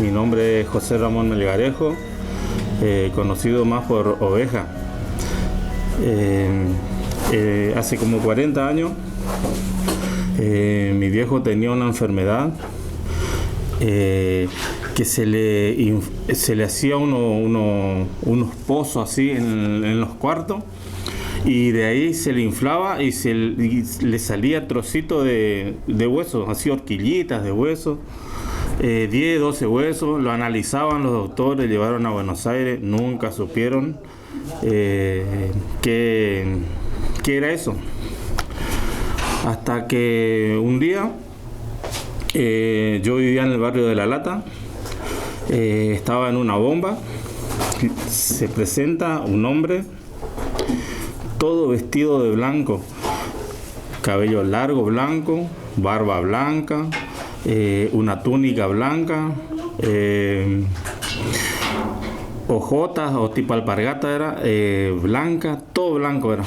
Mi nombre es José Ramón Melgarejo, conocido más por Oveja. Hace como 40 años mi viejo tenía una enfermedad que se le hacía unos pozos así en los cuartos, y de ahí se le inflaba y le salía trocito de huesos, así horquillitas de huesos, 10, 12 huesos. Lo analizaban los doctores, llevaron a Buenos Aires, nunca supieron qué era eso. Hasta que un día yo vivía en el barrio de La Lata, estaba en una bomba, se presenta un hombre todo vestido de blanco, cabello largo blanco, barba blanca, una túnica blanca, hojotas o tipo alpargata era, blanca, todo blanco era.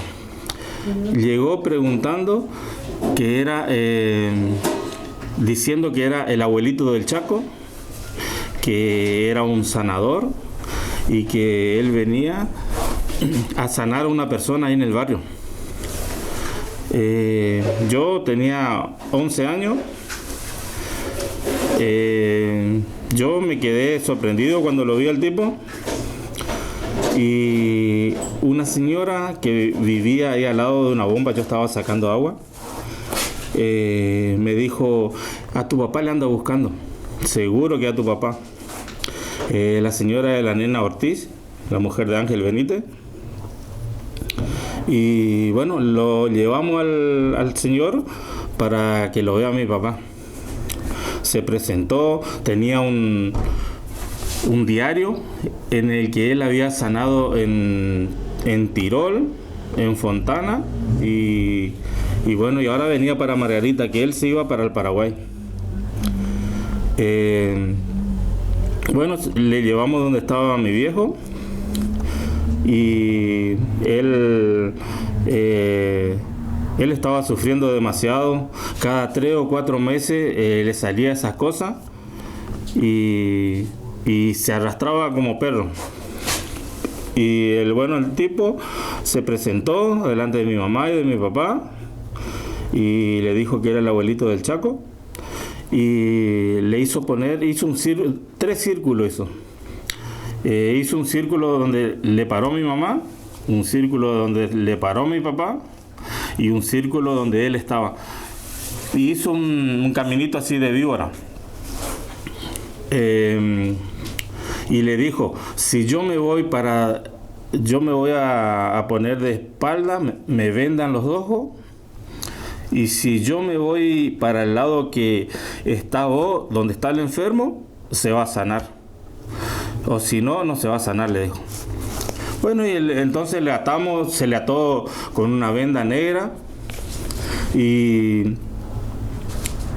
Llegó preguntando que era, diciendo que era el abuelito del Chaco, que era un sanador y que él venía a sanar a una persona ahí en el barrio. Yo tenía 11 años. Yo me quedé sorprendido cuando lo vi al tipo, y una señora que vivía ahí al lado de una bomba, yo estaba sacando agua, me dijo: a tu papá le anda buscando, seguro que a tu papá. La señora de la nena Ortiz, la mujer de Ángel Benítez. Y bueno, lo llevamos al señor para que lo vea mi papá. Se presentó, tenía un diario en el que él había sanado en Tirol, en Fontana, y bueno, y ahora venía para Margarita, que él se iba para el Paraguay. Bueno, le llevamos donde estaba mi viejo, y él estaba sufriendo demasiado. Cada 3 o 4 meses le salía esas cosas, y se arrastraba como perro. Y el tipo se presentó delante de mi mamá y de mi papá y le dijo que era el abuelito del Chaco, y le hizo poner, 3 círculos hizo un círculo donde le paró mi mamá, un círculo donde le paró mi papá y un círculo donde él estaba, y hizo un caminito así de víbora. Y le dijo: si yo me voy a poner de espalda, me vendan los ojos, y si yo me voy para el lado que está vos, donde está el enfermo, se va a sanar, o si no, no se va a sanar, le dijo. Bueno, y entonces se le ató con una venda negra, y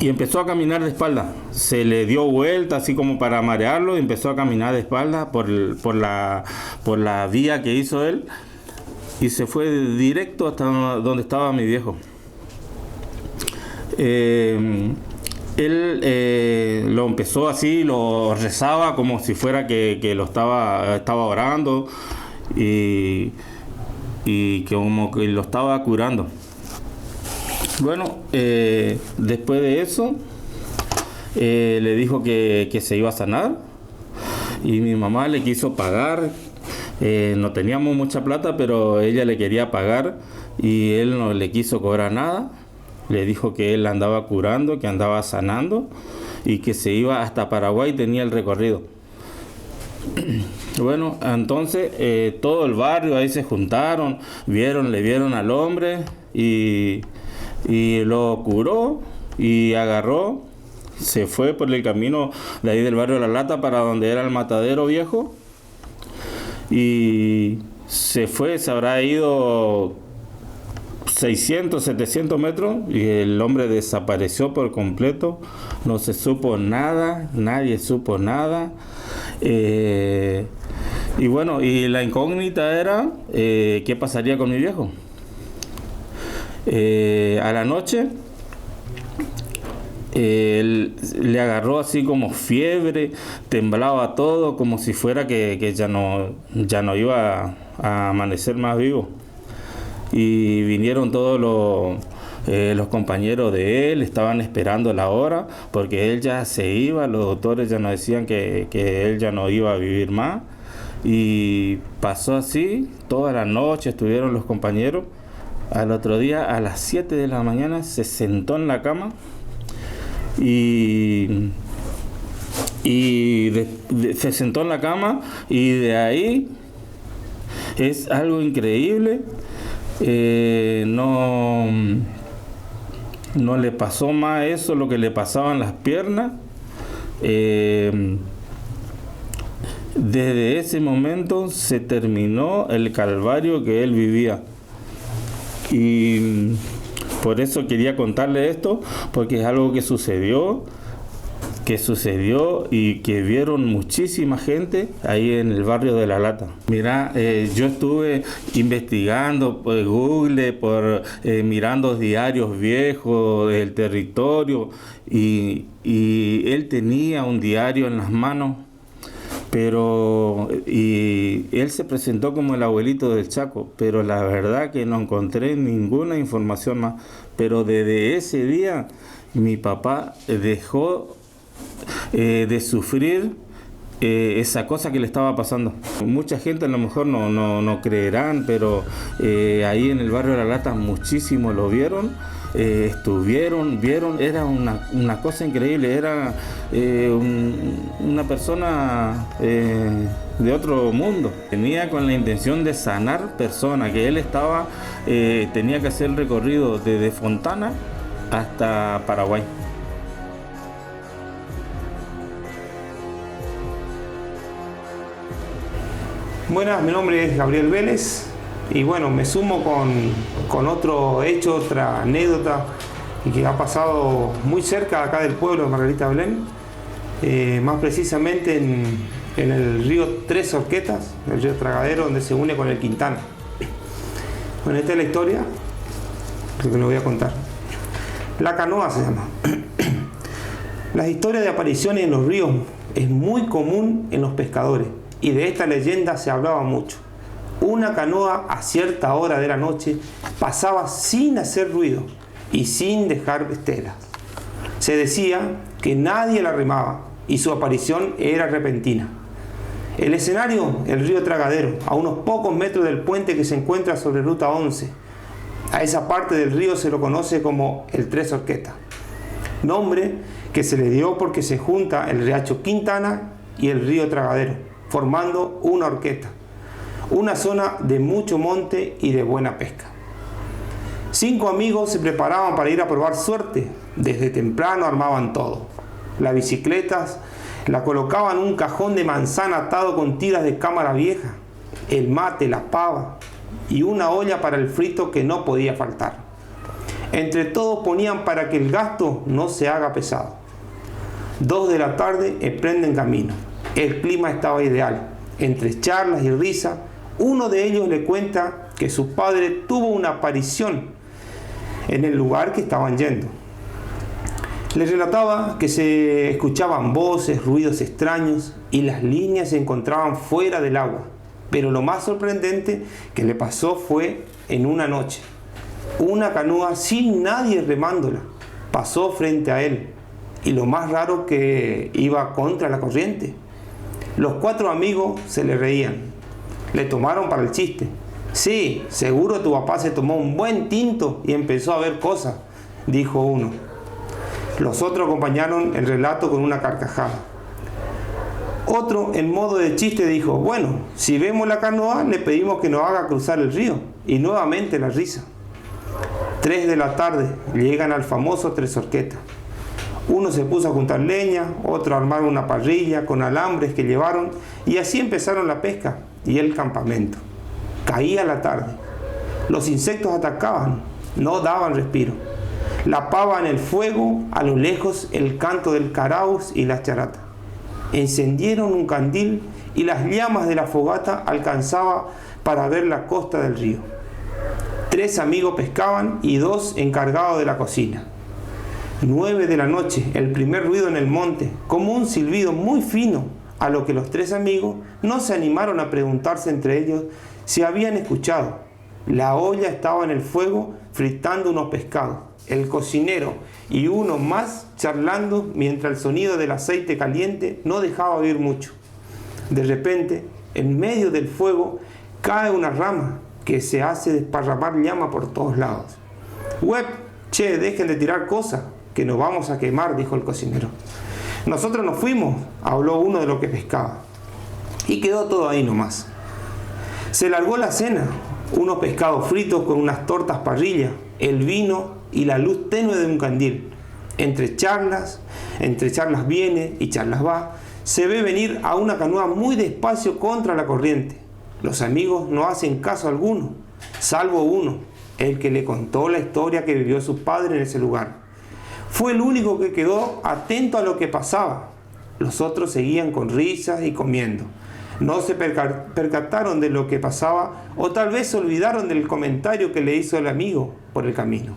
empezó a caminar de espalda. Se le dio vuelta así como para marearlo, y empezó a caminar de espalda por la vía que hizo él, y se fue directo hasta donde estaba mi viejo. Él lo empezó así, lo rezaba como si fuera que lo estaba orando, y como que lo estaba curando. Bueno, después de eso, le dijo que se iba a sanar, y mi mamá le quiso pagar. No teníamos mucha plata, pero ella le quería pagar, y él no le quiso cobrar nada. Le dijo que él andaba curando, que andaba sanando, y que se iba hasta Paraguay, tenía el recorrido. Bueno, entonces todo el barrio ahí se juntaron, le vieron al hombre, y lo curó, y agarró, se fue por el camino de ahí del barrio de La Lata para donde era el matadero viejo, y se habrá ido 600, 700 metros, y el hombre desapareció por completo. No se supo nada, nadie supo nada. Y bueno, y la incógnita era qué pasaría con mi viejo. A la noche él le agarró así como fiebre, temblaba todo, como si fuera que ya no iba a amanecer más vivo. Y vinieron todos los compañeros de él, estaban esperando la hora, porque él ya se iba, los doctores ya nos decían que él ya no iba a vivir más. Y pasó así, toda la noche estuvieron los compañeros. Al otro día, a las 7 de la mañana, se sentó en la cama se sentó en la cama, y de ahí es algo increíble. No le pasó más eso, lo que le pasaba en las piernas. Desde ese momento se terminó el calvario que él vivía. Y por eso quería contarle esto, porque es algo que sucedió y que vieron muchísima gente ahí en el barrio de La Lata. Mira, yo estuve investigando por Google, mirando diarios viejos del territorio, y él tenía un diario en las manos, y él se presentó como el abuelito del Chaco, pero la verdad que no encontré ninguna información más. Pero desde ese día mi papá dejó de sufrir esa cosa que le estaba pasando. Mucha gente a lo mejor no creerán, pero ahí en el barrio de La Lata muchísimos lo vieron. Vieron, era una cosa increíble, era una persona de otro mundo. Tenía con la intención de sanar personas, que él tenía que hacer el recorrido desde Fontana hasta Paraguay. Buenas, mi nombre es Gabriel Vélez. Y bueno, me sumo con otro hecho, otra anécdota y que ha pasado muy cerca acá del pueblo de Margarita Belén, más precisamente en el río Tres Horquetas, el río Tragadero, donde se une con el Quintana. Bueno, esta es la historia, lo que les voy a contar. La canoa se llama. Las historias de apariciones en los ríos es muy común en los pescadores, y de esta leyenda se hablaba mucho. Una canoa a cierta hora de la noche pasaba sin hacer ruido y sin dejar estelas. Se decía que nadie la remaba y su aparición era repentina. El escenario, el río Tragadero, a unos pocos metros del puente que se encuentra sobre Ruta 11. A esa parte del río se lo conoce como el Tres Horquetas, nombre que se le dio porque se junta el riacho Quintana y el río Tragadero, formando una horqueta. Una zona de mucho monte y de buena pesca. 5 amigos se preparaban para ir a probar suerte. Desde temprano armaban todo. Las bicicletas la colocaban en un cajón de manzana atado con tiras de cámara vieja, el mate, la pava y una olla para el frito que no podía faltar. Entre todos ponían para que el gasto no se haga pesado. 2 de la tarde emprenden camino. El clima estaba ideal. Entre charlas y risas, uno de ellos le cuenta que su padre tuvo una aparición en el lugar que estaban yendo. Le relataba que se escuchaban voces, ruidos extraños y las líneas se encontraban fuera del agua. Pero lo más sorprendente que le pasó fue en una noche. Una canoa sin nadie remándola pasó frente a él, y lo más raro que iba contra la corriente. Los 4 amigos se le reían. Le tomaron para el chiste. Sí, seguro tu papá se tomó un buen tinto y empezó a ver cosas, dijo uno. Los otros acompañaron el relato con una carcajada. Otro, en modo de chiste, dijo: bueno, si vemos la canoa, le pedimos que nos haga cruzar el río. Y nuevamente la risa. 3 de la tarde, llegan al famoso Tres Horquetas. Uno se puso a juntar leña, otro a armar una parrilla con alambres que llevaron, y así empezaron la pesca y el campamento. Caía la tarde. Los insectos atacaban, no daban respiro. La pava en el fuego, a lo lejos el canto del caraús y las charatas. Encendieron un candil y las llamas de la fogata alcanzaban para ver la costa del río. 3 amigos pescaban y 2 encargados de la cocina. 9 de la noche, el primer ruido en el monte, como un silbido muy fino, a lo que los 3 amigos no se animaron a preguntarse entre ellos si habían escuchado. La olla estaba en el fuego fritando unos pescados. El cocinero y uno más charlando mientras el sonido del aceite caliente no dejaba oír mucho. De repente, en medio del fuego, cae una rama que se hace desparramar llama por todos lados. «Web, che, dejen de tirar cosas, que nos vamos a quemar», dijo el cocinero. «Nosotros nos fuimos», habló uno de los que pescaba. Y quedó todo ahí nomás. Se largó la cena, unos pescados fritos con unas tortas parrilla, el vino y la luz tenue de un candil. Entre charlas viene y charlas va, se ve venir a una canoa muy despacio contra la corriente. Los amigos no hacen caso alguno, salvo uno, el que le contó la historia que vivió su padre en ese lugar. Fue el único que quedó atento a lo que pasaba. Los otros seguían con risas y comiendo. No se percataron de lo que pasaba, o tal vez se olvidaron del comentario que le hizo el amigo por el camino.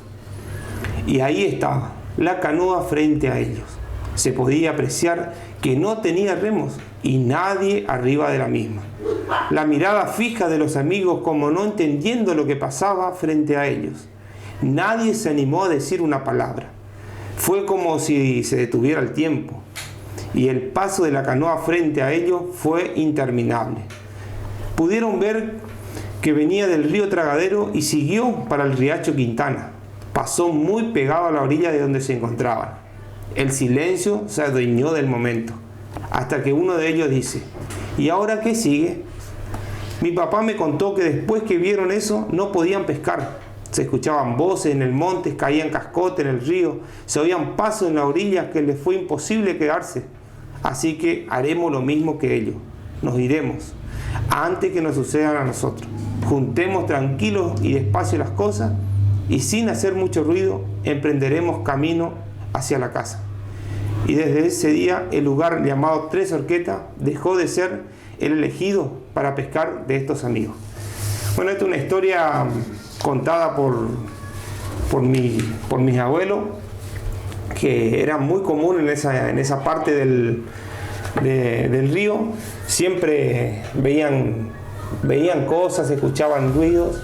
Y ahí estaba, la canoa frente a ellos. Se podía apreciar que no tenía remos y nadie arriba de la misma. La mirada fija de los amigos, como no entendiendo lo que pasaba frente a ellos. Nadie se animó a decir una palabra. Fue como si se detuviera el tiempo, y el paso de la canoa frente a ellos fue interminable. Pudieron ver que venía del río Tragadero y siguió para el riacho Quintana. Pasó muy pegado a la orilla de donde se encontraban. El silencio se adueñó del momento, hasta que uno de ellos dice: «¿Y ahora qué sigue? Mi papá me contó que después que vieron eso no podían pescar. Se escuchaban voces en el monte, caían cascotes en el río, se oían pasos en la orilla que les fue imposible quedarse. Así que haremos lo mismo que ellos. Nos iremos, antes que nos sucedan a nosotros. Juntemos tranquilos y despacio las cosas y sin hacer mucho ruido emprenderemos camino hacia la casa». Y desde ese día el lugar llamado Tres Horquetas dejó de ser el elegido para pescar de estos amigos. Bueno, esta es una historia contada por mis abuelos, que era muy común en esa parte del río. Siempre veían cosas, escuchaban ruidos.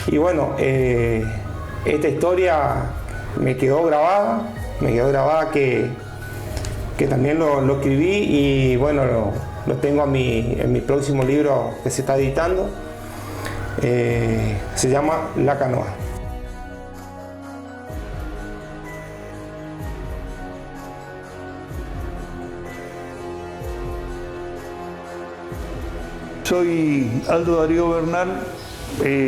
Y bueno, esta historia me quedó grabada que también lo escribí, y bueno, lo tengo en mi próximo libro que se está editando. Se llama La Canoa. Soy Aldo Darío Bernal,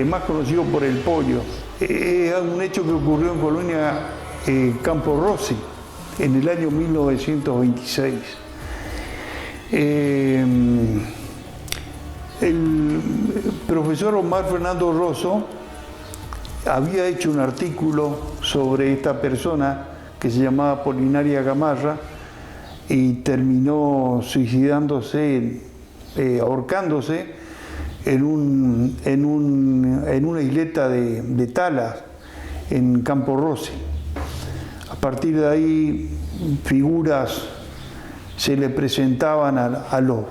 más conocido por El Pollo. Es un hecho que ocurrió en Colonia Campo Rossi en el año 1926. El profesor Omar Fernando Rosso había hecho un artículo sobre esta persona que se llamaba Polinaria Gamarra y terminó suicidándose, ahorcándose en una isleta de Talas en Campo Rossi. A partir de ahí, figuras se le presentaban a los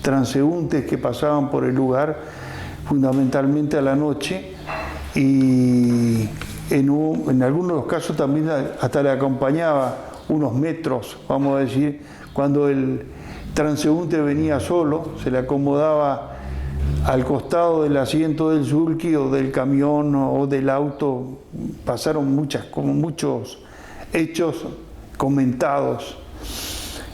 transeúntes que pasaban por el lugar, fundamentalmente a la noche, y en algunos de los casos también hasta le acompañaba unos metros, vamos a decir, cuando el transeúnte venía solo, se le acomodaba al costado del asiento del sulky o del camión o del auto. Pasaron muchos hechos comentados.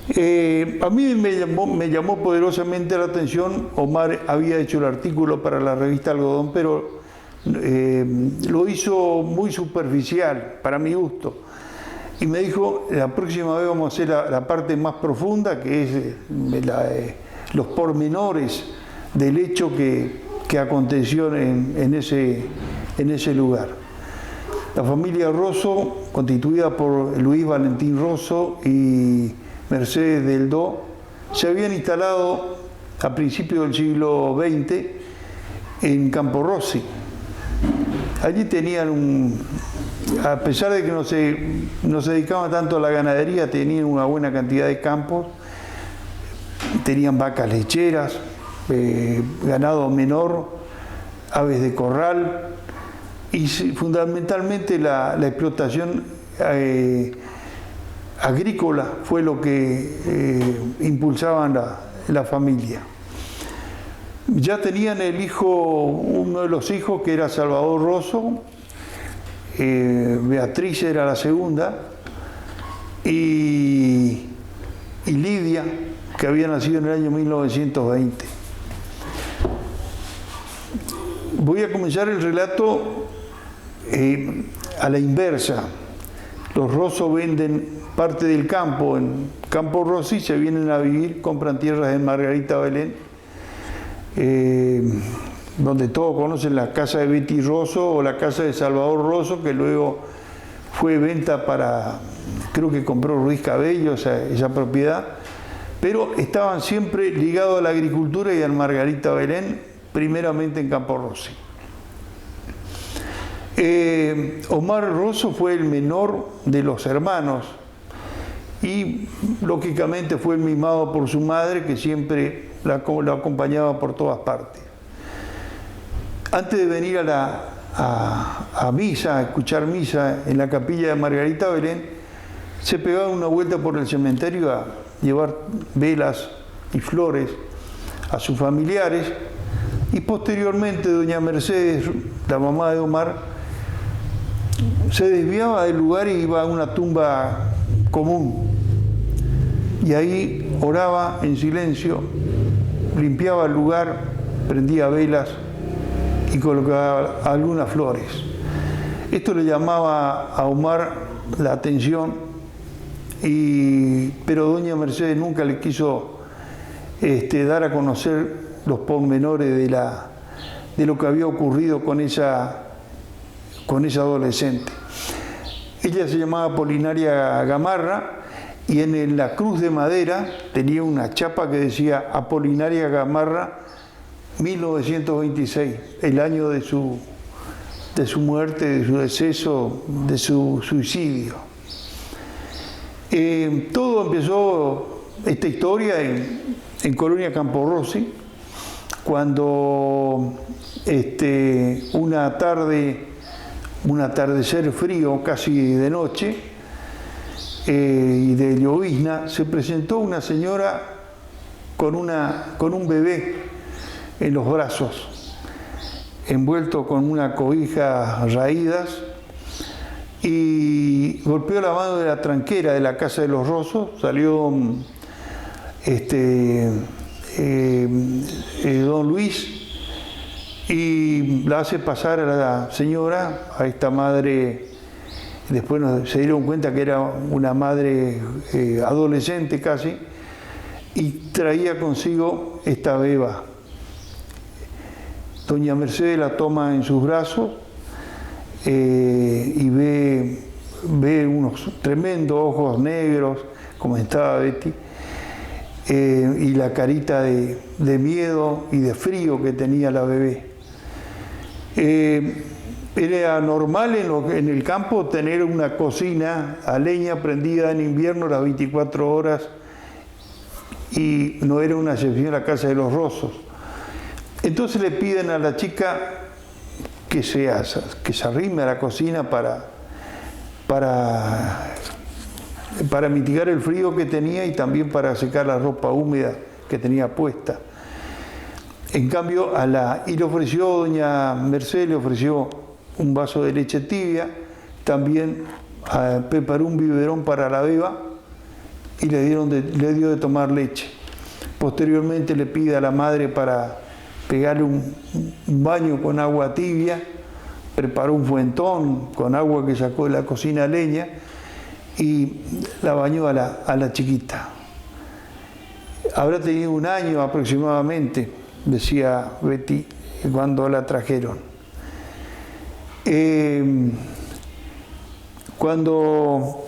A mí me llamó poderosamente la atención. Omar había hecho el artículo para la revista Algodón, pero lo hizo muy superficial, para mi gusto. Y me dijo: la próxima vez vamos a hacer la parte más profunda, que es los pormenores del hecho que aconteció en ese lugar. La familia Rosso, constituida por Luis Valentín Rosso y Mercedes del Do, se habían instalado a principios del siglo XX en Campo Rossi. Allí tenían a pesar de que no se dedicaban tanto a la ganadería, tenían una buena cantidad de campos, tenían vacas lecheras, ganado menor, aves de corral y fundamentalmente la explotación agrícola fue lo que impulsaban la familia. Ya tenían uno de los hijos que era Salvador Rosso, Beatriz era la segunda, y Lidia, que había nacido en el año 1920. Voy a comenzar el relato a la inversa. Los Rosso venden parte del campo en Campo Rossi, se vienen a vivir, compran tierras en Margarita Belén, donde todos conocen la casa de Betty Rosso o la casa de Salvador Rosso, que luego fue venta creo que compró Ruiz Cabello esa propiedad, pero estaban siempre ligados a la agricultura y al Margarita Belén, primeramente en Campo Rossi. Omar Rosso fue el menor de los hermanos y lógicamente fue mimado por su madre, que siempre lo acompañaba por todas partes. Antes de venir a misa, a escuchar misa en la capilla de Margarita Belén, se pegaba una vuelta por el cementerio a llevar velas y flores a sus familiares, y posteriormente doña Mercedes, la mamá de Omar, se desviaba del lugar y iba a una tumba común, y ahí oraba en silencio, limpiaba el lugar, prendía velas y colocaba algunas flores. Esto le llamaba a Omar la atención, pero doña Mercedes nunca le quiso dar a conocer los pormenores de lo que había ocurrido con esa adolescente. Ella se llamaba Apolinaria Gamarra y en la cruz de madera tenía una chapa que decía Apolinaria Gamarra 1926, el año de su muerte, de su deceso, de su suicidio. Todo empezó, esta historia, en Colonia Campo Rossi, cuando un atardecer frío, casi de noche, y de llovizna, se presentó una señora con un bebé en los brazos, envuelto con una cobija raídas, y golpeó la mano de la tranquera de la casa de los Rosso. Salió don Luis y la hace pasar a la señora, a esta madre. Después se dieron cuenta que era una madre adolescente casi, y traía consigo esta beba. Doña Mercedes la toma en sus brazos y ve unos tremendos ojos negros, como estaba Betty, y la carita de miedo y de frío que tenía la bebé. Era normal en el campo tener una cocina a leña prendida en invierno las 24 horas, y no era una excepción la casa de los Rossos. Entonces le piden a la chica que se arrime a la cocina para mitigar el frío que tenía y también para secar la ropa húmeda que tenía puesta. En cambio, y le ofreció, doña Mercedes le ofreció un vaso de leche tibia, también preparó un biberón para la beba y le dio de tomar leche. Posteriormente le pide a la madre para pegarle un baño con agua tibia, preparó un fuentón con agua que sacó de la cocina a leña y la bañó a la chiquita. Habrá tenido 1 año aproximadamente, decía Betty, cuando la trajeron. Cuando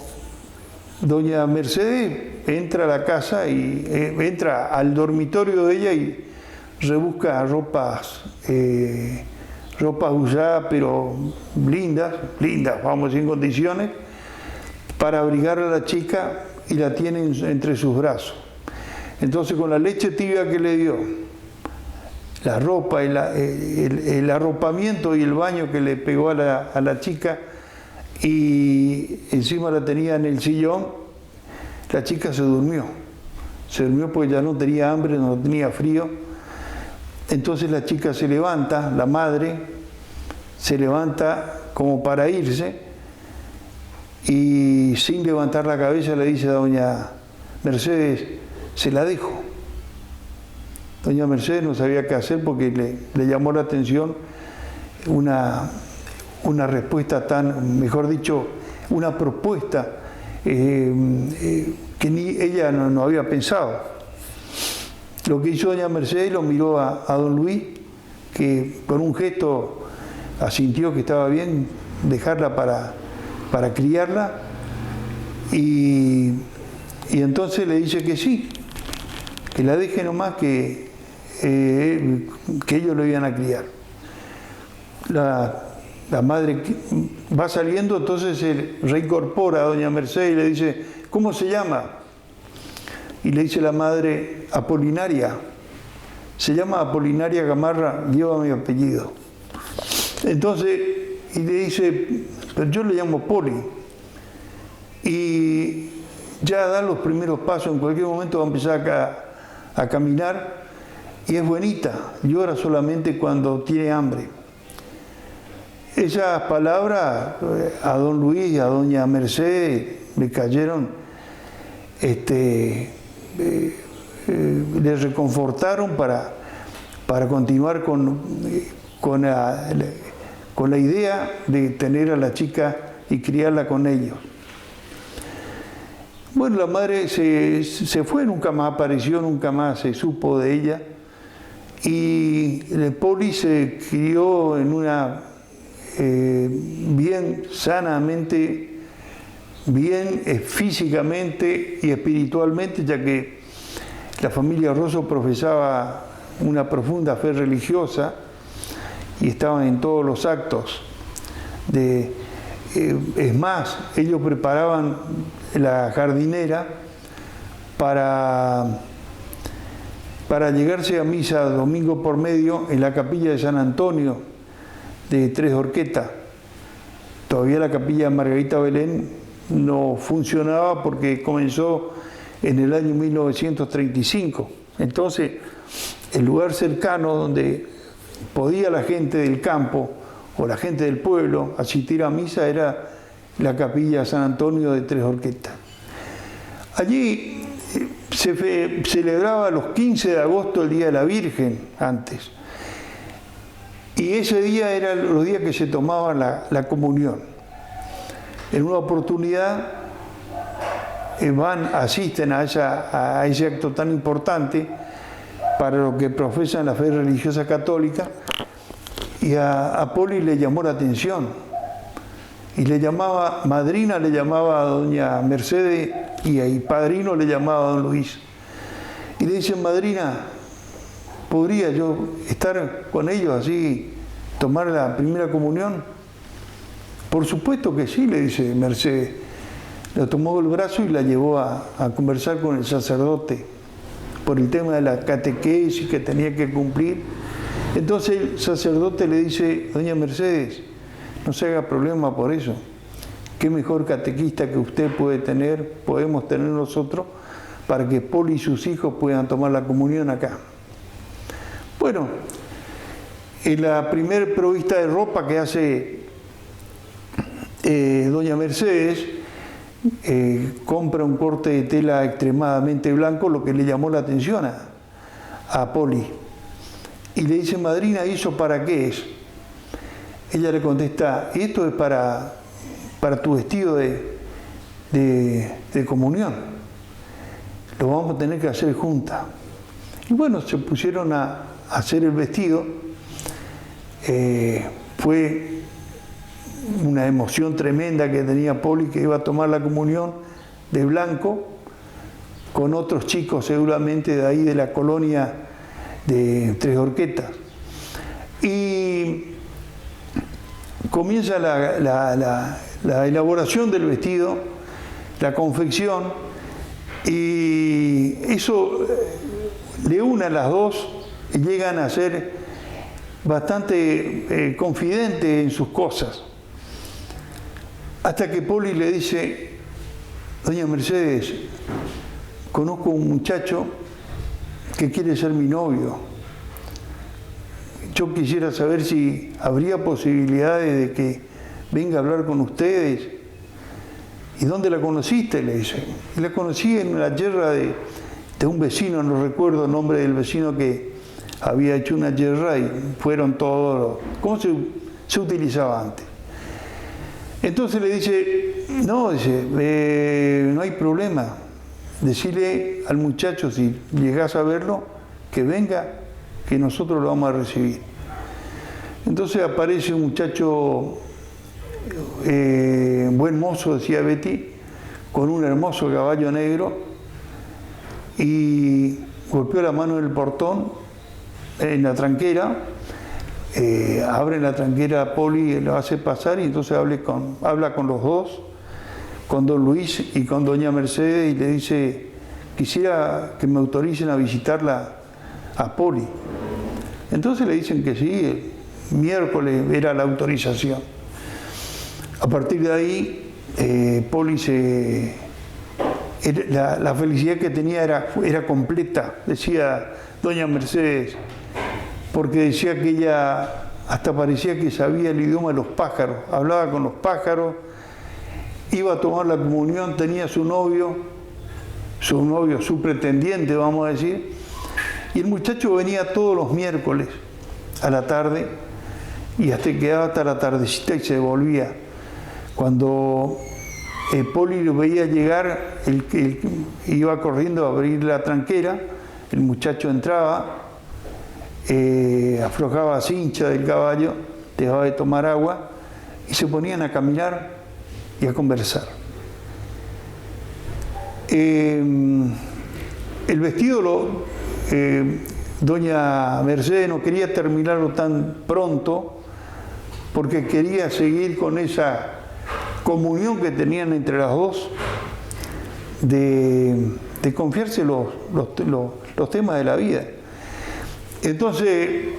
doña Mercedes entra a la casa y entra al dormitorio de ella y rebusca ropas ropas usadas, pero lindas, vamos, en condiciones, para abrigar a la chica, y la tiene entre sus brazos. Entonces, con la leche tibia que le dio, la ropa, el arropamiento y el baño que le pegó a la chica, y encima la tenía en el sillón, la chica se durmió porque ya no tenía hambre, no tenía frío. Entonces la chica se levanta, la madre se levanta como para irse, y sin levantar la cabeza le dice a doña Mercedes: se la dejo. Doña Mercedes no sabía qué hacer, porque le llamó la atención una respuesta tan, mejor dicho, una propuesta que ni ella no había pensado. Lo que hizo doña Mercedes, lo miró a don Luis, que con un gesto asintió que estaba bien dejarla para criarla, y entonces le dice que sí, que la deje nomás, que ellos lo iban a criar. La madre va saliendo, entonces se reincorpora a doña Mercedes y le dice: ¿cómo se llama? Y le dice la madre: Apolinaria. Se llama Apolinaria Gamarra, lleva mi apellido. Entonces, y le dice: pero yo le llamo Poli. Y ya da los primeros pasos, en cualquier momento va a empezar a caminar, y es buenita, llora solamente cuando tiene hambre. Esas palabras a don Luis y a doña Mercedes le cayeron, le reconfortaron para continuar con la idea de tener a la chica y criarla con ellos. Bueno, la madre se fue, nunca más apareció, nunca más se supo de ella, y el Poli se crió en una bien sanamente, bien físicamente y espiritualmente, ya que la familia Rosso profesaba una profunda fe religiosa y estaban en todos los actos. Es más, ellos preparaban la jardinera para llegarse a misa domingo por medio en la capilla de San Antonio de Tres Horquetas. Todavía la capilla de Margarita Belén no funcionaba porque comenzó en el año 1935. Entonces, el lugar cercano donde podía la gente del campo o la gente del pueblo asistir a misa era la capilla de San Antonio de Tres Horquetas. Allí se celebraba los 15 de agosto el Día de la Virgen antes. Y ese día eran los días que se tomaba la comunión. En una oportunidad asisten a ese acto tan importante para los que profesan la fe religiosa católica, y a Poli le llamó la atención. Y le llamaba, madrina le llamaba a doña Mercedes, y padrino le llamaba a don Luis. Y le dicen: madrina, ¿podría yo estar con ellos así, tomar la primera comunión? Por supuesto que sí, le dice Mercedes. La tomó del brazo y la llevó a conversar con el sacerdote por el tema de la catequesis que tenía que cumplir. Entonces el sacerdote le dice: doña Mercedes, no se haga problema por eso. ¿Qué mejor catequista que usted podemos tener nosotros, para que Poli y sus hijos puedan tomar la comunión acá? Bueno, en la primer provista de ropa que hace doña Mercedes, compra un corte de tela extremadamente blanco, lo que le llamó la atención a Poli. Y le dice: madrina, ¿y eso para qué es? Ella le contesta: esto es para tu vestido de comunión. Lo vamos a tener que hacer juntas. Y bueno, se pusieron a hacer el vestido. Fue una emoción tremenda que tenía Poli, que iba a tomar la comunión de blanco con otros chicos seguramente de ahí de la colonia de Tres Horquetas. Y comienza la elaboración del vestido, la confección, y eso le une a las dos y llegan a ser bastante confidentes en sus cosas. Hasta que Poli le dice: doña Mercedes, conozco un muchacho que quiere ser mi novio. Yo quisiera saber si habría posibilidades de que venga a hablar con ustedes. ¿Y dónde la conociste?, le dice. Y la conocí en la yerra de un vecino, no recuerdo el nombre del vecino que había hecho una yerra, y fueron todos, ¿cómo se utilizaba antes? Entonces le dice: no, dice, no hay problema, decirle al muchacho, si llegás a verlo, que venga, que nosotros lo vamos a recibir. Entonces aparece un muchacho, buen mozo, decía Betty, con un hermoso caballo negro, y golpeó la mano en el portón, en la tranquera. Abre la tranquera Poli, lo hace pasar, y entonces habla con los dos, con don Luis y con doña Mercedes, y le dice: quisiera que me autoricen a visitarla a Poli. Entonces le dicen que sí, el miércoles era la autorización. A partir de ahí, Poli la felicidad que tenía era completa, decía doña Mercedes, porque decía que ella hasta parecía que sabía el idioma de los pájaros, hablaba con los pájaros, iba a tomar la comunión, tenía su novio, su pretendiente, vamos a decir, y el muchacho venía todos los miércoles a la tarde, y hasta quedaba hasta la tardecita y se volvía. Cuando Poli lo veía llegar, iba corriendo a abrir la tranquera, el muchacho entraba, aflojaba cincha del caballo, dejaba de tomar agua, y se ponían a caminar y a conversar. El vestido doña Mercedes no quería terminarlo tan pronto, porque quería seguir con esa comunión que tenían entre las dos, de confiarse los temas de la vida. Entonces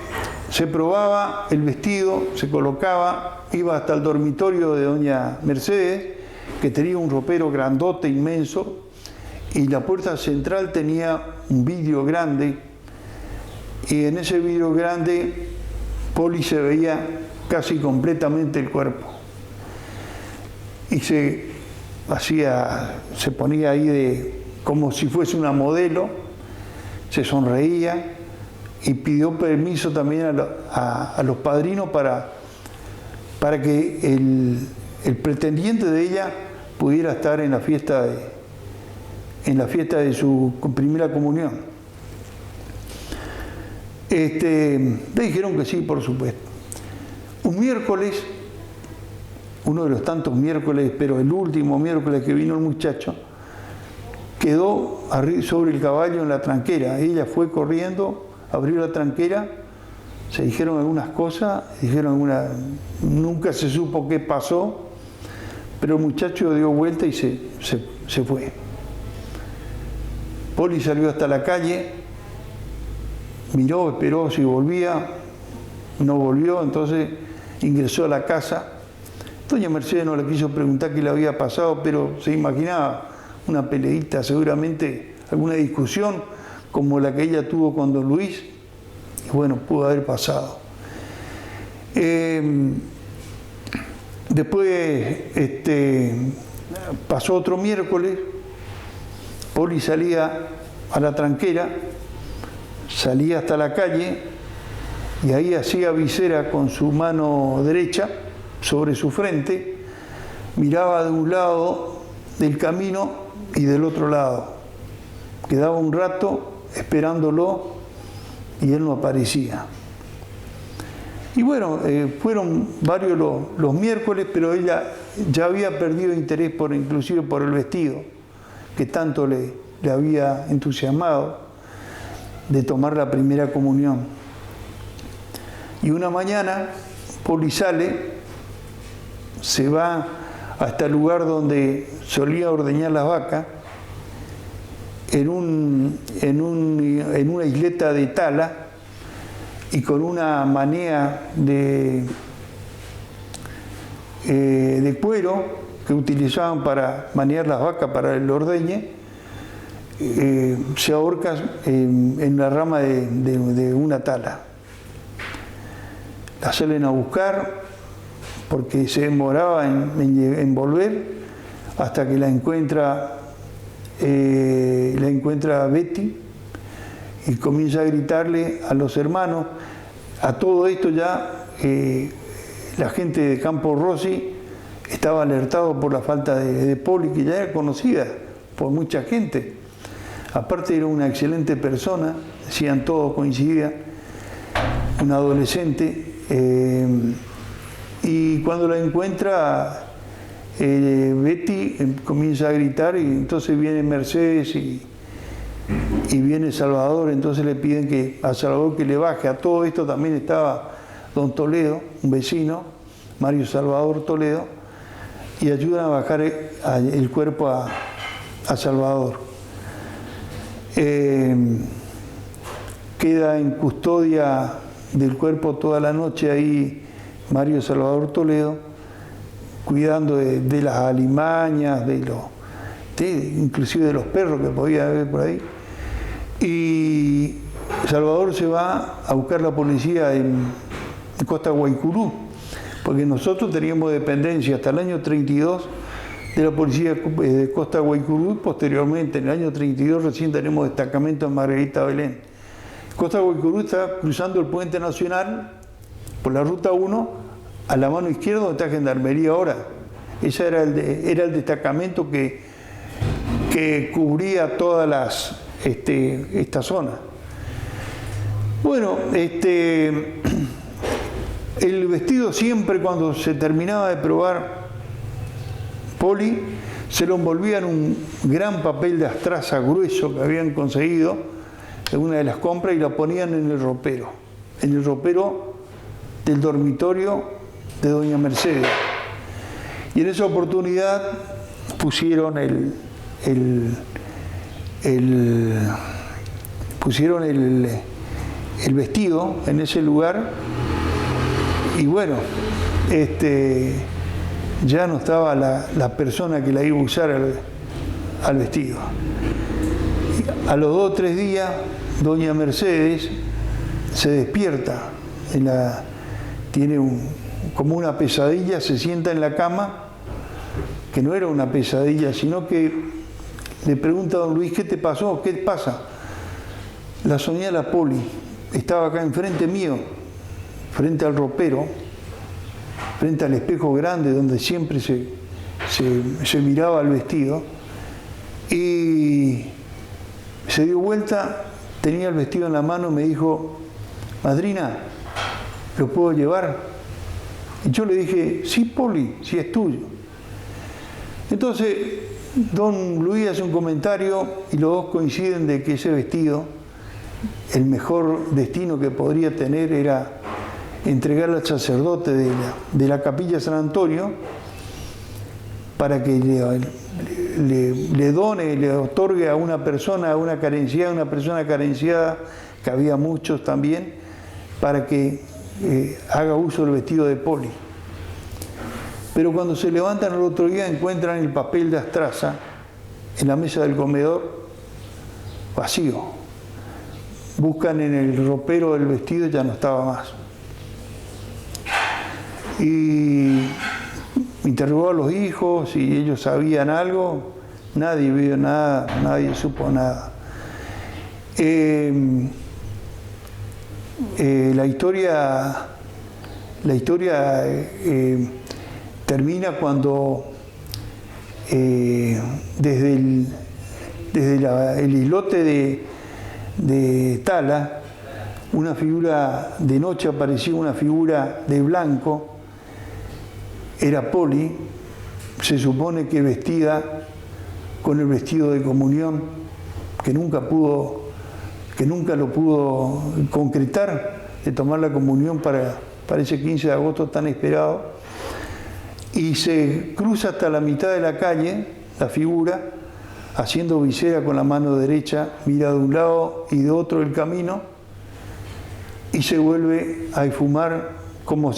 se probaba el vestido, se colocaba, iba hasta el dormitorio de doña Mercedes, que tenía un ropero grandote, inmenso, y la puerta central tenía un vidrio grande, y en ese vidrio grande Poli se veía casi completamente el cuerpo. Y se ponía ahí como si fuese una modelo, se sonreía y pidió permiso también a los padrinos para que el pretendiente de ella pudiera estar en la fiesta de su primera comunión. Le dijeron que sí, por supuesto. Un miércoles, uno de los tantos miércoles, pero el último miércoles que vino el muchacho, quedó sobre el caballo en la tranquera. Ella fue corriendo, abrió la tranquera, se dijeron algunas cosas, nunca se supo qué pasó, pero el muchacho dio vuelta y se fue. Poli salió hasta la calle, miró, esperó si volvía, no volvió, entonces ingresó a la casa. Doña Mercedes no le quiso preguntar qué le había pasado, pero se imaginaba una peleita, seguramente alguna discusión como la que ella tuvo con don Luis, y bueno, pudo haber pasado. Después pasó otro miércoles, Poli salía a la tranquera, salía hasta la calle, y ahí hacía visera con su mano derecha sobre su frente, miraba de un lado del camino y del otro lado. Quedaba un rato esperándolo y él no aparecía. Y bueno, fueron varios los miércoles, pero ella ya había perdido interés inclusive por el vestido, que tanto le había entusiasmado de tomar la primera comunión. Y una mañana Poli sale se va hasta el lugar donde solía ordeñar las vacas, en una isleta de tala, y con una manea de cuero que utilizaban para manear las vacas para el ordeñe, se ahorca en la rama de una tala. La salen a buscar porque se demoraba en volver, hasta que la encuentra Betty, y comienza a gritarle a los hermanos. A todo esto ya la gente de Campo Rossi estaba alertado por la falta de Poli, que ya era conocida por mucha gente. Aparte era una excelente persona, decían todos, coincidían, una adolescente, y cuando la encuentra, Betty comienza a gritar, y entonces viene Mercedes y viene Salvador. Entonces le piden a Salvador que le baje. A todo esto también estaba don Toledo, un vecino, Mario Salvador Toledo, y ayudan a bajar el cuerpo a Salvador. Queda en custodia del cuerpo toda la noche ahí Mario Salvador Toledo, cuidando de las alimañas, inclusive de los perros que podía haber por ahí. Y Salvador se va a buscar la policía en Costa Guaycurú, porque nosotros teníamos dependencia hasta el año 32 de la policía de Costa Guaycurú. Posteriormente, en el año 32, recién tenemos destacamento en Margarita Belén. Costa Guaycurú está cruzando el puente nacional por la ruta 1, a la mano izquierda donde está Gendarmería ahora. Ese era el destacamento que cubría todas esta zona. Bueno, el vestido siempre, cuando se terminaba de probar Poli, se lo envolvía en un gran papel de astraza grueso que habían conseguido en una de las compras, y la ponían en el ropero del dormitorio de doña Mercedes. Y en esa oportunidad pusieron el vestido en ese lugar, y bueno, ya no estaba la persona que la iba a usar al vestido. Y a los 2 o 3 días, doña Mercedes se despierta, tiene como una pesadilla, se sienta en la cama, que no era una pesadilla, sino que le pregunta a don Luis: ¿qué te pasó? ¿Qué pasa? La soñé la Poli, estaba acá enfrente mío, frente al ropero, frente al espejo grande donde siempre se miraba el vestido, y se dio vuelta, tenía el vestido en la mano, me dijo: madrina, ¿lo puedo llevar? Y yo le dije: sí, Poli, sí, es tuyo. Entonces don Luis hace un comentario y los dos coinciden de que ese vestido, el mejor destino que podría tener era entregarle al sacerdote de la capilla San Antonio para que le done, le otorgue a una persona carenciada, que había muchos también, para que haga uso del vestido de Poli. Pero cuando se levantan el otro día, encuentran el papel de astraza en la mesa del comedor vacío. Buscan en el ropero del vestido y ya no estaba más. Y interrogó a los hijos si ellos sabían algo. Nadie vio nada, nadie supo nada. La historia termina cuando desde el islote de Tala, una figura de noche apareció, una figura de blanco, era Poli, se supone que vestida con el vestido de comunión, que nunca lo pudo concretar, de tomar la comunión para ese 15 de agosto tan esperado. y se cruza hasta la mitad de la calle, la figura, haciendo visera con la mano derecha, mira de un lado y de otro el camino, y se vuelve a esfumar como una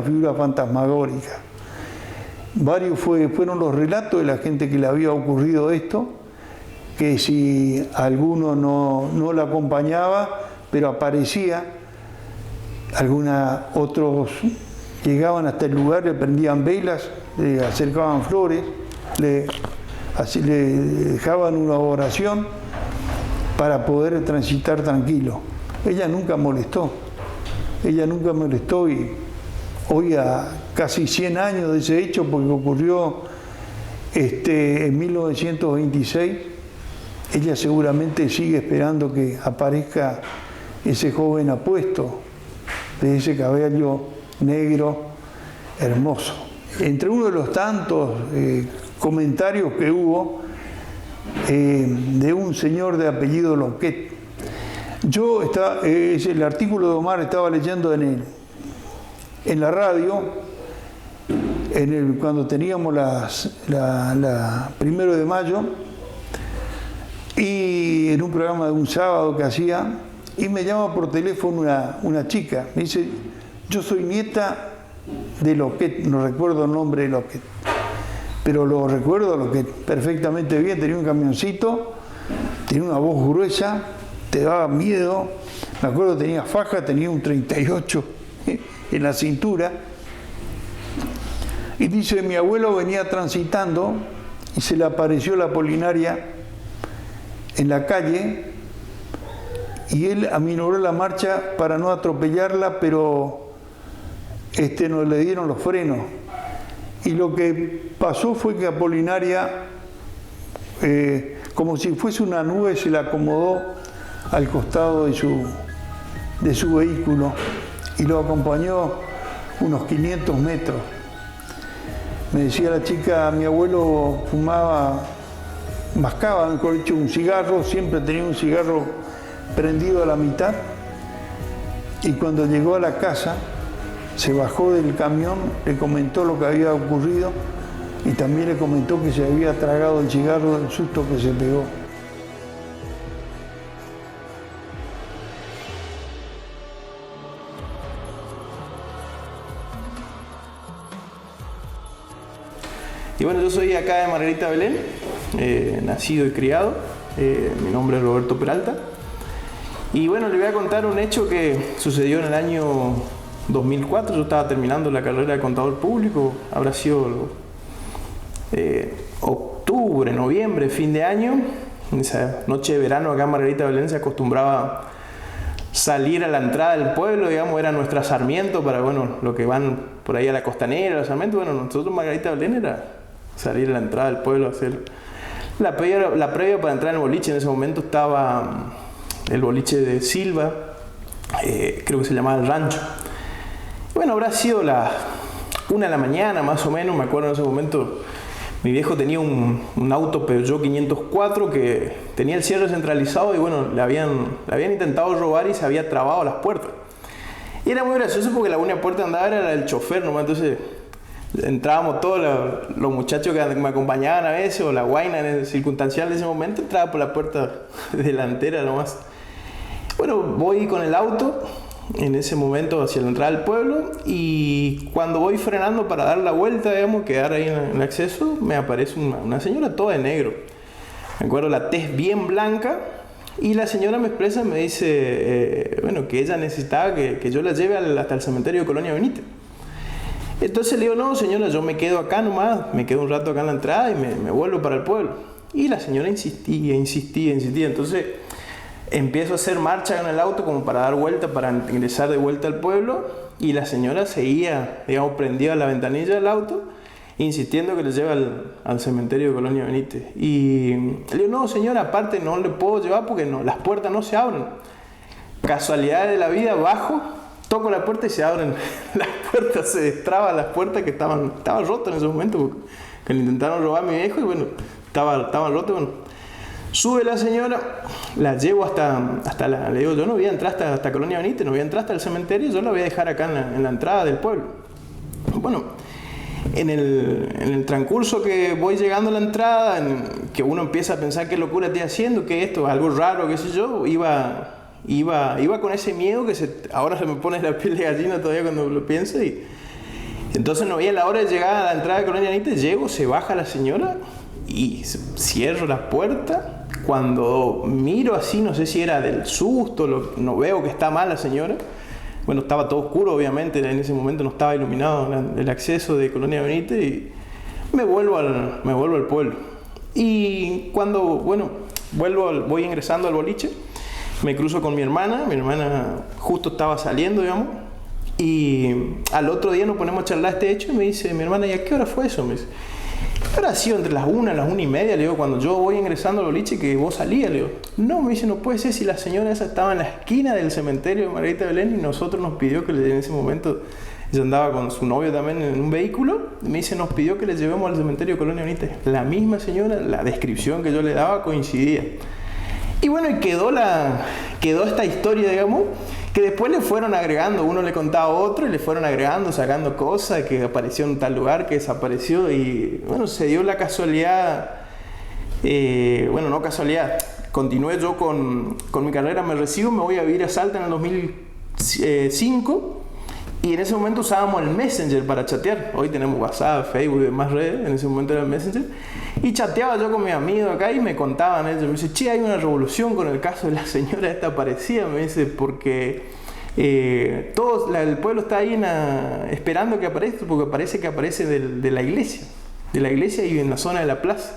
figura fantasmagórica. Varios fueron los relatos de la gente que le había ocurrido esto, que si alguno no la acompañaba, pero aparecía, otros llegaban hasta el lugar, le prendían velas, le acercaban flores, le dejaban una oración para poder transitar tranquilo. Ella nunca molestó y hoy a casi 100 años de ese hecho, porque ocurrió en 1926, ella seguramente sigue esperando que aparezca ese joven apuesto, de ese cabello negro hermoso. Entre uno de los tantos comentarios que hubo de un señor de apellido Loquet. El artículo de Omar estaba leyendo en la radio, cuando teníamos la 1 de mayo, y en un programa de un sábado que hacía, y me llama por teléfono una chica, me dice, yo soy nieta de Loquet, no recuerdo el nombre de Loquet, pero lo recuerdo Loquet perfectamente bien, tenía un camioncito, tenía una voz gruesa, te daba miedo, me acuerdo tenía faja, tenía un 38 en la cintura, y dice, mi abuelo venía transitando y se le apareció la Apolinaria en la calle, y él aminoró la marcha para no atropellarla, pero no le dieron los frenos. Y lo que pasó fue que Apolinaria, como si fuese una nube, se la acomodó al costado de su vehículo y lo acompañó unos 500 metros. Me decía la chica, mi abuelo mascaba, mejor dicho, un cigarro, siempre tenía un cigarro prendido a la mitad, y cuando llegó a la casa se bajó del camión, le comentó lo que había ocurrido y también le comentó que se había tragado el cigarro del susto que se pegó. Y bueno, yo soy acá de Margarita Belén, nacido y criado. Mi nombre es Roberto Peralta. Y bueno, le voy a contar un hecho que sucedió en el año 2004. Yo estaba terminando la carrera de contador público. Habrá sido octubre, noviembre, fin de año. En esa noche de verano acá en Margarita Belén se acostumbraba salir a la entrada del pueblo, digamos, era nuestra Sarmiento para, bueno, los que van por ahí a la Costanera, la Sarmiento. Bueno, nosotros Margarita Belén era salir a la entrada del pueblo, hacer la previa para entrar en el boliche. En ese momento estaba el boliche de Silva, creo que se llamaba El Rancho. Bueno, habrá sido las 1 de la mañana más o menos, me acuerdo en ese momento. Mi viejo tenía un auto Peugeot 504 que tenía el cierre centralizado y bueno, le habían intentado robar y se había trabado las puertas. Y era muy gracioso porque la única puerta que andaba era la del chofer nomás, entonces entrábamos todos los muchachos que me acompañaban a veces, o la guaina en el circunstancial de ese momento, entraba por la puerta delantera nomás. Bueno, voy con el auto en ese momento hacia la entrada del pueblo, y cuando voy frenando para dar la vuelta, digamos, quedar ahí en el acceso, me aparece una señora toda de negro. Me acuerdo la tez bien blanca, y la señora me expresa, me dice, bueno, que ella necesitaba que yo la lleve hasta el cementerio de Colonia Benítez. Entonces le digo, no señora, yo me quedo acá nomás, me quedo un rato acá en la entrada y me vuelvo para el pueblo. Y la señora insistía. Entonces empiezo a hacer marcha en el auto como para dar vuelta, para ingresar de vuelta al pueblo, y la señora seguía, digamos, prendida a la ventanilla del auto, insistiendo que le lleve al cementerio de Colonia Benítez. Y le digo, no señora, aparte no le puedo llevar porque no, las puertas no se abren. Casualidad de la vida, bajo, toco la puerta y se abren las puertas, se destraban las puertas que estaban rotas en ese momento, que le intentaron robar a mi viejo y bueno, estaban rotas. Bueno, Sube la señora, la llevo le digo, yo no voy a entrar hasta Colonia Benítez, no voy a entrar hasta el cementerio, yo la voy a dejar acá en la entrada del pueblo. Bueno, en el transcurso que voy llegando a la entrada, que uno empieza a pensar qué locura estoy haciendo, que esto es algo raro, qué sé yo, iba con ese miedo que ahora se me pone la piel de gallina todavía cuando lo pienso. Y entonces no veía la hora de llegar a la entrada de Colonia Benítez, llego, se baja la señora y cierro la puerta. Cuando miro así, no sé si era del susto, no veo que está mal la señora. Bueno, estaba todo oscuro, obviamente, en ese momento no estaba iluminado el acceso de Colonia Benítez y me vuelvo al pueblo. Y cuando, bueno, voy ingresando al boliche, me cruzo con mi hermana justo estaba saliendo, digamos, y al otro día nos ponemos a charlar este hecho y me dice mi hermana, ¿y a qué hora fue eso? Me dice, ahora ha sido entre las 1 y las 1:30, le digo, cuando yo voy ingresando al boliche que vos salías, le digo. No, me dice, no puede ser si la señora esa estaba en la esquina del cementerio de Margarita Belén y nosotros nos pidió que en ese momento, ella andaba con su novio también en un vehículo, y me dice, nos pidió que le llevemos al cementerio de Colonia Benítez. La misma señora, la descripción que yo le daba coincidía. Y bueno, y quedó esta historia, digamos, que después le fueron agregando, uno le contaba a otro y le fueron agregando, sacando cosas, que apareció en tal lugar, que desapareció y bueno, se dio la casualidad, bueno, no casualidad, continué yo con mi carrera, me recibo, me voy a vivir a Salta en el 2005 y en ese momento usábamos el Messenger para chatear, hoy tenemos WhatsApp, Facebook y demás redes, en ese momento era el Messenger, y chateaba yo con mis amigos acá y me contaban ellos, me dice, che, hay una revolución con el caso de la señora esta aparecida, me dice, porque el pueblo está ahí esperando que aparezca, porque parece que aparece de la iglesia y en la zona de la plaza.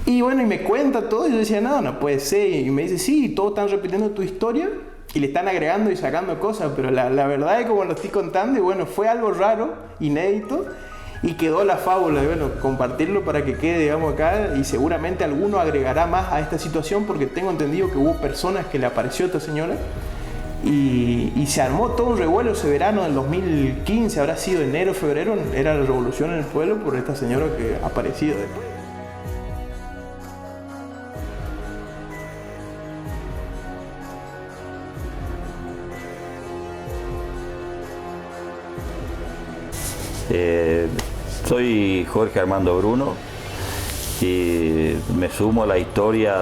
Y bueno, y me cuenta todo y yo decía, no puede ser, y me dice, sí, todos están repitiendo tu historia y le están agregando y sacando cosas, pero la verdad es como lo estoy contando y bueno, fue algo raro, inédito, y quedó la fábula, y bueno, compartirlo para que quede, digamos, acá, y seguramente alguno agregará más a esta situación, porque tengo entendido que hubo personas que le apareció a esta señora, y se armó todo un revuelo ese verano del 2015, habrá sido enero, febrero, era la revolución en el pueblo por esta señora que ha aparecido después. Soy Jorge Armando Bruno y me sumo a la historia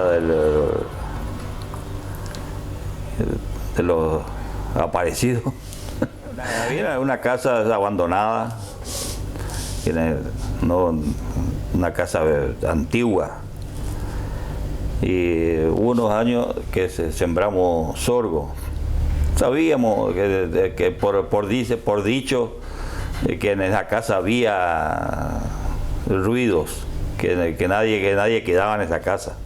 de los aparecidos. Había una casa abandonada, una casa antigua, y hubo unos años que sembramos sorgo. Sabíamos que por dicho que en esa casa había ruidos, que nadie quedaba en esa casa.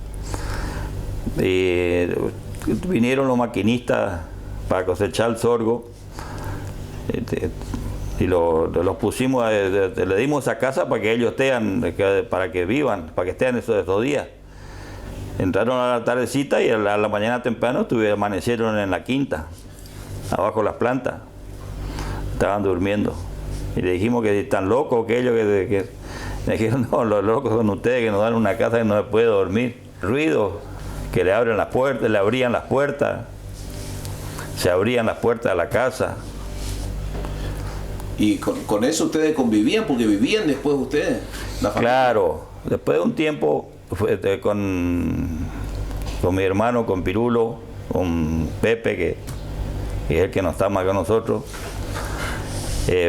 Y vinieron los maquinistas para cosechar el sorgo y los pusimos, le dimos esa casa para que ellos para que vivan, para que estén esos días. Entraron a la tardecita y a la mañana temprano amanecieron en la quinta, abajo de las plantas, estaban durmiendo. Y le dijimos que están locos que ellos, que me dijeron, no, los locos son ustedes que nos dan una casa que no se puede dormir. Ruido, que le abrían las puertas, se abrían las puertas de la casa. ¿Y con eso ustedes convivían? Porque vivían después ustedes, la familia. Claro, después de un tiempo con mi hermano, con Pirulo, con Pepe, que es el que no está más con nosotros,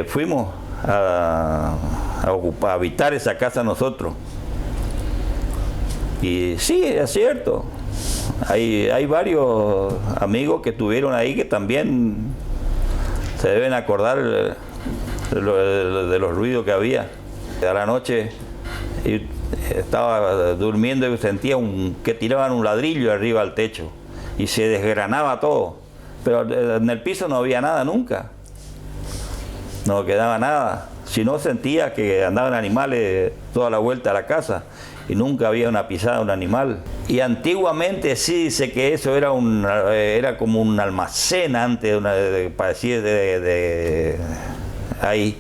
fuimos a habitar esa casa nosotros. Y sí, es cierto, hay varios amigos que estuvieron ahí que también se deben acordar de los ruidos que había. A la noche estaba durmiendo y sentía que tiraban un ladrillo arriba al techo y se desgranaba todo, pero en el piso no había nada nunca. No quedaba nada, si no sentía que andaban animales toda la vuelta a la casa y nunca había una pisada de un animal. Y antiguamente sí dice que eso era como un almacén antes, parecía ahí.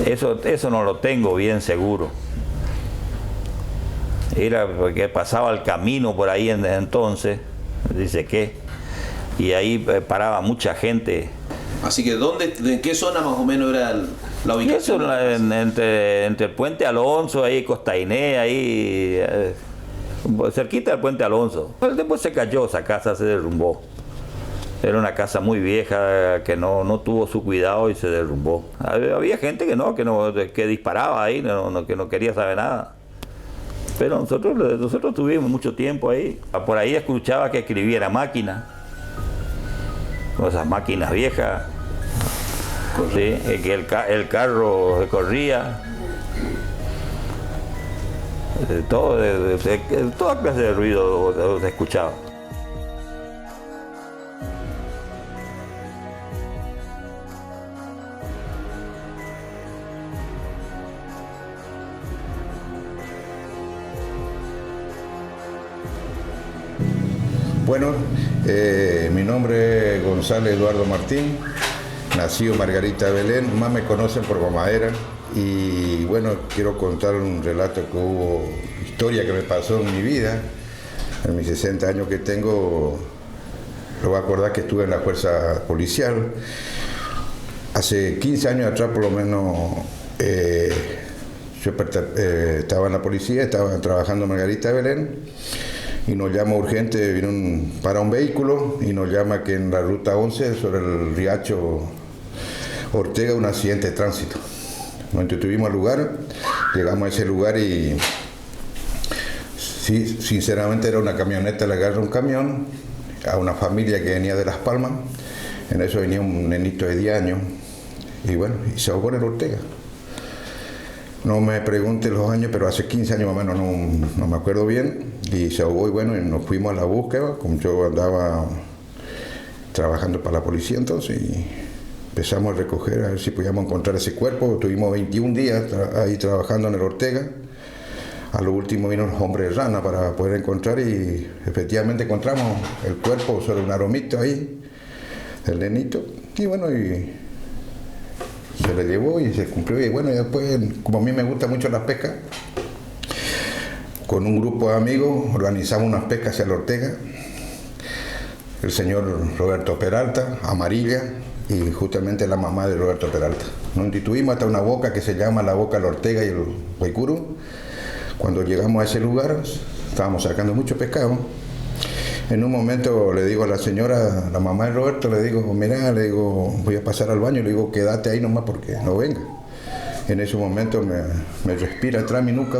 Eso no lo tengo bien seguro. Era porque pasaba el camino por ahí entonces, dice que, y ahí paraba mucha gente. Así que ¿en qué zona más o menos era la Y eso ubicación? entre el puente Alonso, ahí Costa Iné, ahí cerquita del puente Alonso. Después se cayó, esa casa se derrumbó. Era una casa muy vieja que no tuvo su cuidado y se derrumbó. Había gente que disparaba ahí, que no quería saber nada. Pero nosotros tuvimos mucho tiempo ahí. Por ahí escuchaba que escribiera máquina, con esas máquinas viejas. Sí, que el carro corría. Toda clase de ruido se escuchaba. Bueno, mi nombre es Gonzalo Eduardo Martín, nacido en Margarita Belén, más me conocen por Gomadera, y bueno, quiero contar un relato que hubo, historia que me pasó en mi vida, en mis 60 años que tengo. Lo voy a acordar que estuve en la fuerza policial, hace 15 años atrás por lo menos. Yo estaba en la policía, estaba trabajando en Margarita Belén, y nos llama urgente, para un vehículo y nos llama que en la ruta 11 sobre el riacho Ortega un accidente de tránsito. Nos estuvimos al lugar, llegamos a ese lugar y sí, sinceramente era una camioneta, le agarra un camión a una familia que venía de Las Palmas. En eso venía un nenito de 10 años y bueno, y se ahogó en el Ortega. No me pregunte los años, pero hace 15 años más o menos, no me acuerdo bien, y se ahogó y bueno, y nos fuimos a la búsqueda, como yo andaba trabajando para la policía entonces, y empezamos a recoger a ver si podíamos encontrar ese cuerpo. Tuvimos 21 días ahí trabajando en el Ortega. A lo último vino los hombres rana para poder encontrar, y efectivamente encontramos el cuerpo sobre un aromito ahí, el nenito, y bueno, y se le llevó y se cumplió. Y bueno, y después, como a mí me gusta mucho la pesca, con un grupo de amigos organizamos unas pescas hacia el Ortega. El señor Roberto Peralta, Amarilla, y justamente la mamá de Roberto Peralta. Nos instituimos hasta una boca que se llama la Boca del Ortega y el Huaycuru. Cuando llegamos a ese lugar, estábamos sacando mucho pescado. En un momento le digo a la señora, la mamá de Roberto, le digo, mira, le digo, voy a pasar al baño, le digo, quédate ahí nomás porque no venga. En ese momento me respira atrás mi nuca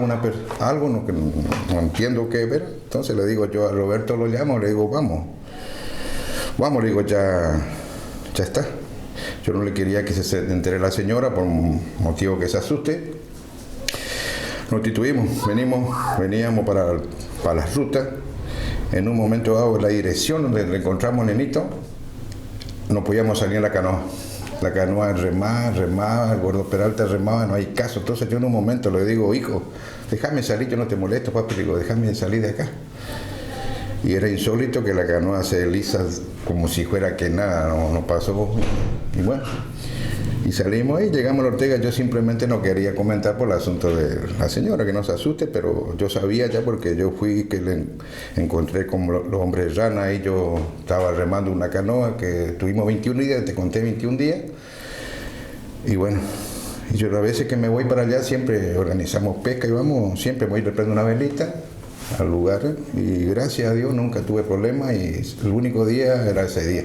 algo que no entiendo qué ver. Entonces le digo yo a Roberto, lo llamo, le digo, vamos, le digo, ya está. Yo no le quería que se entere la señora por un motivo que se asuste. Nos instituimos, veníamos para las rutas. En un momento dado, la dirección donde le encontramos al nenito, no podíamos salir en la canoa. La canoa remaba, el gordo Peralta remaba, no hay caso. Entonces yo en un momento le digo, hijo, déjame salir, yo no te molesto, papi, le digo, déjame salir de acá. Y era insólito que la canoa se desliza como si fuera que nada, no pasó. Y bueno, y salimos ahí, llegamos a Ortega. Yo simplemente no quería comentar por el asunto de la señora, que no se asuste, pero yo sabía ya porque yo fui que le encontré con los hombres rana y yo estaba remando una canoa que tuvimos 21 días, te conté 21 días. Y bueno, y yo a veces que me voy para allá siempre organizamos pesca y vamos, siempre voy y le prendo una velita al lugar y gracias a Dios nunca tuve problemas y el único día era ese día.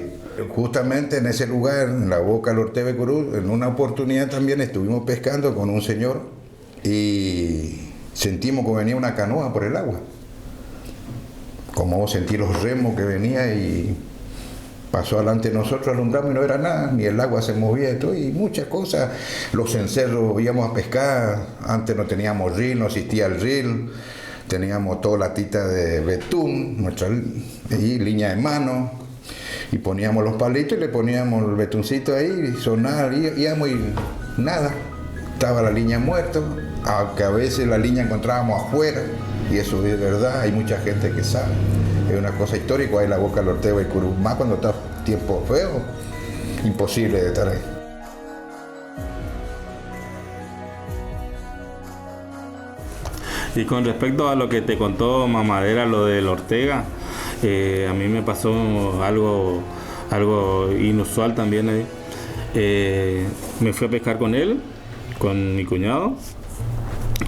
Justamente en ese lugar, en la Boca del Ortega y Curú, en una oportunidad también estuvimos pescando con un señor y sentimos que venía una canoa por el agua. Como sentí los remos que venía y pasó adelante de nosotros, alumbramos y no era nada, ni el agua se movía y todo, y muchas cosas. Los encerros íbamos a pescar, antes no teníamos reel, no existía el reel, teníamos toda latita de betún, nuestra y línea de mano. Y poníamos los palitos y le poníamos el betuncito ahí y sonaba, íbamos y nada, estaba la línea muerta, aunque a veces la línea encontrábamos afuera, y eso es verdad, hay mucha gente que sabe, es una cosa histórica, hay la Boca del Ortega y Curú, más cuando está tiempo feo, imposible de estar ahí. Y con respecto a lo que te contó Mamadera, lo del Ortega, a mí me pasó algo inusual también ahí. Me fui a pescar con él, con mi cuñado.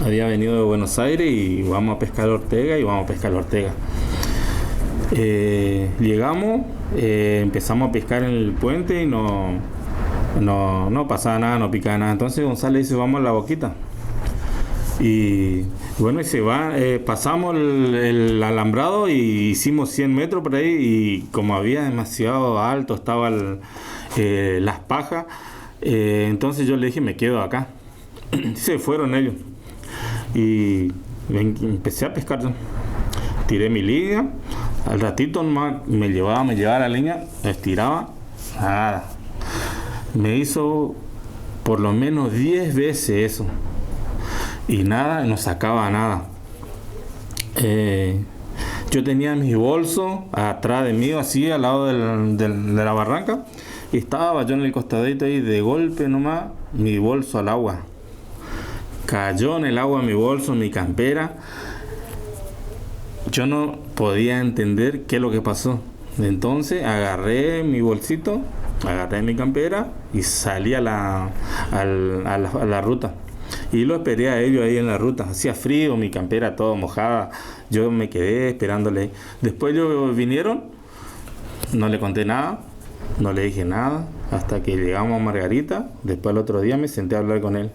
Había venido de Buenos Aires y vamos a pescar Ortega llegamos, empezamos a pescar en el puente y no pasaba nada, no picaba nada. Entonces González dice, vamos a la boquita. Y bueno, y se va, pasamos el alambrado y hicimos 100 metros por ahí, y como había demasiado alto, estaban las pajas, entonces yo le dije, me quedo acá. Se fueron ellos y empecé a pescar. Tiré mi línea, al ratito nomás me llevaba la línea, estiraba, nada. Me hizo por lo menos 10 veces eso y nada, no sacaba nada. Yo tenía mi bolso atrás de mí, así al lado de la barranca, y estaba yo en el costadito ahí, de golpe nomás mi bolso al agua. Cayó en el agua mi bolso, mi campera. Yo no podía entender qué es lo que pasó. Entonces agarré mi bolsito, agarré mi campera y salí a la ruta. Y lo esperé a ellos ahí en la ruta. Hacía frío, mi campera toda mojada. Yo me quedé esperándole. Después ellos vinieron, no le conté nada, no le dije nada, hasta que llegamos a Margarita. Después el otro día me senté a hablar con él.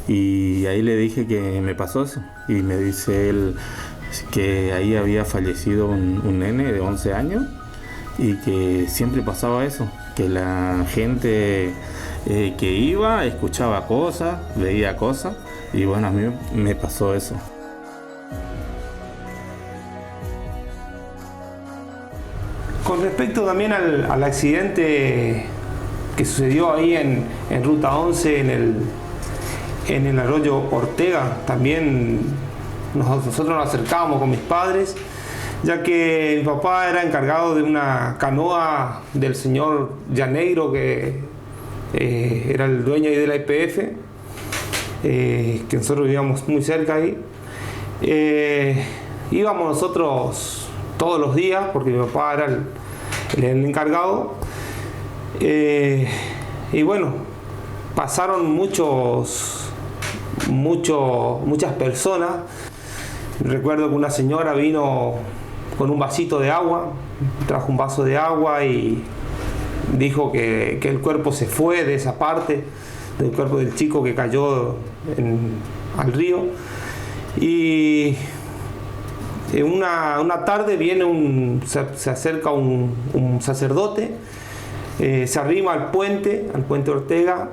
Y ahí le dije que me pasó eso. Y me dice él que ahí había fallecido un nene de 11 años y que siempre pasaba eso, que la gente que iba escuchaba cosas, veía cosas, y bueno, a mí me pasó eso. Con respecto también al accidente que sucedió ahí en Ruta 11, en el arroyo Ortega, también nosotros nos acercábamos con mis padres, ya que mi papá era encargado de una canoa del señor Llaneiro, que era el dueño ahí de la YPF, que nosotros vivíamos muy cerca ahí. Íbamos nosotros todos los días, porque mi papá era el encargado. Y bueno, pasaron muchas personas. Recuerdo que una señora vino con un vasito de agua, trajo un vaso de agua y dijo que el cuerpo se fue de esa parte, del cuerpo del chico que cayó al río. Y una tarde viene se acerca un sacerdote, se arrima al puente Ortega,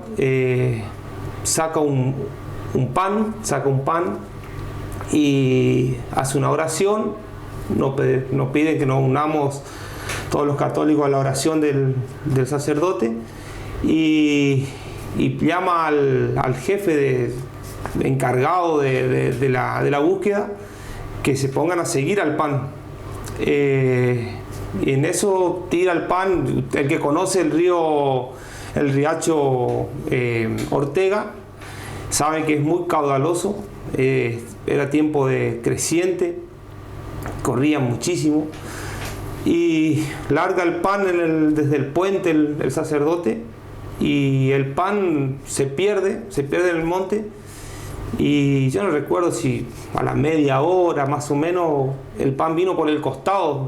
saca un pan y hace una oración. Nos pide que nos unamos todos los católicos a la oración del sacerdote, y llama al jefe encargado de la búsqueda, que se pongan a seguir al pan. Y en eso tira el pan. El que conoce el riacho Ortega sabe que es muy caudaloso. Era tiempo de creciente, corría muchísimo, y larga el pan desde el puente el sacerdote, y el pan se pierde en el monte. Y yo no recuerdo si a la media hora más o menos el pan venía por el costado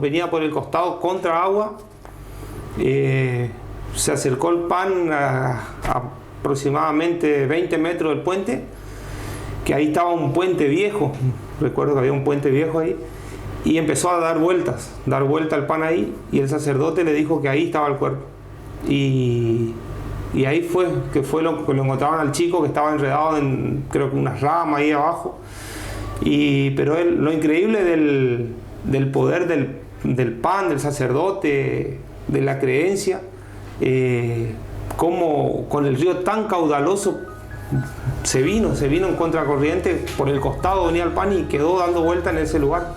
contra agua. Se acercó el pan a aproximadamente 20 metros del puente, que ahí estaba un puente viejo. Recuerdo que había un puente viejo ahí, y empezó a dar vuelta el pan ahí, y el sacerdote le dijo que ahí estaba el cuerpo. Y ahí fue lo que lo encontraban al chico, que estaba enredado en, creo que unas ramas ahí abajo. Pero lo increíble del poder del pan, del sacerdote, de la creencia, como con el río tan caudaloso se vino en contracorriente, por el costado venía el pan y quedó dando vuelta en ese lugar.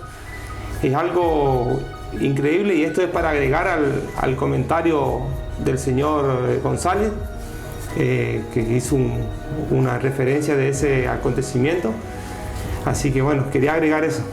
Es algo increíble, y esto es para agregar al comentario del señor González, que hizo una referencia de ese acontecimiento. Así que bueno, quería agregar eso.